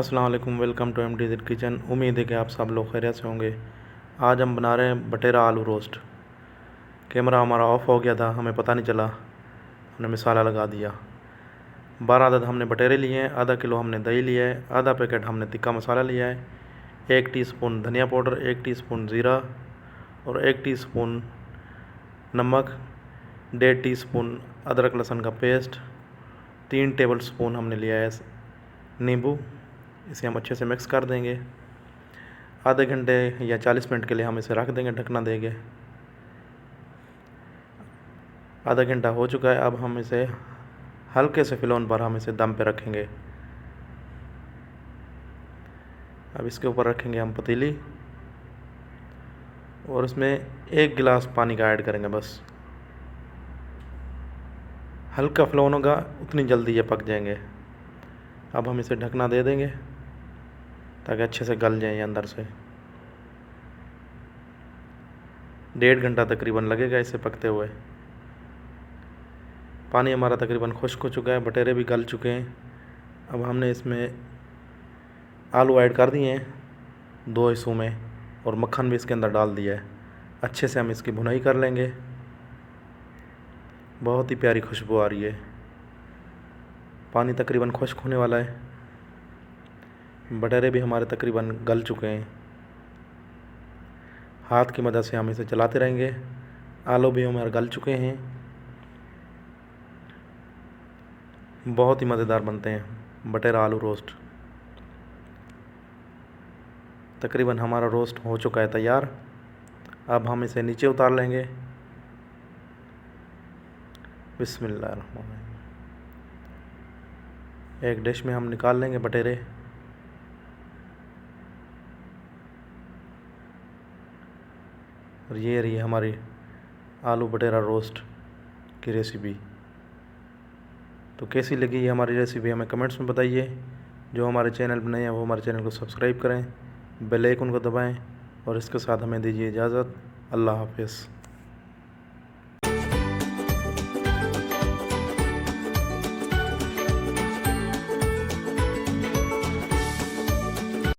अस्सलाम वालेकुम। Welcome to MD kitchen. उम्मीद है कि आप सब लोग खैरियत से होंगे। आज हम बना रहे हैं बटेरा आलू रोस्ट। कैमरा हमारा ऑफ हो गया था, हमें पता नहीं चला, हमने मसाला लगा दिया। 12 अदद हमने बटेरे लिए हैं, आधा किलो हमने दही लिया है, आधा पैकेट हमने तिक्का मसाला लिया है, 1 टीस्पून धनिया पाउडर, 1 टीस्पून ज़ीरा और 1 टीस्पून नमक, 1.5 टीस्पून अदरक लहसुन का पेस्ट, 3 टेबल स्पून हमने लिया है नींबू। इसे हम अच्छे से मिक्स कर देंगे। आधे घंटे या 40 मिनट के लिए हम इसे रख देंगे, ढकना देंगे। आधा घंटा हो चुका है। अब हम इसे हल्के से फ्लेम पर हम इसे दम पे रखेंगे। अब इसके ऊपर रखेंगे हम पतीली और उसमें 1 गिलास पानी का ऐड करेंगे। बस हल्का फ्लेम होगा, उतनी जल्दी ये पक जाएंगे। अब हम इसे ढकना दे देंगे ताकि अच्छे से गल जाए अंदर से। 1.5 घंटा तकरीबन लगेगा इसे पकते हुए। पानी हमारा तकरीबन खुश्क हो चुका है, बटेरे भी गल चुके हैं। अब हमने इसमें आलू ऐड कर दिए हैं 2 हिस्सों में और मक्खन भी इसके अंदर डाल दिया है। अच्छे से हम इसकी भुनाई कर लेंगे। बहुत ही प्यारी खुशबू आ रही है। पानी तकरीबन खुश्क होने वाला है। बटेरे भी हमारे तकरीबन गल चुके हैं। हाथ की मदद से हम इसे चलाते रहेंगे। आलू भी हमारे गल चुके हैं। बहुत ही मज़ेदार बनते हैं बटेरा आलू रोस्ट। तकरीबन हमारा रोस्ट हो चुका है तैयार। अब हम इसे नीचे उतार लेंगे। बिस्मिल्लाह। एक डिश में हम निकाल लेंगे बटेरे। और ये रही हमारी आलू बटेरा रोस्ट की रेसिपी। तो कैसी लगी ये हमारी रेसिपी हमें कमेंट्स में बताइए। जो हमारे चैनल पर नए हैं वो हमारे चैनल को सब्सक्राइब करें, बेल आइकन को दबाएं और इसके साथ हमें दीजिए इजाज़त। अल्लाह हाफ़िज़।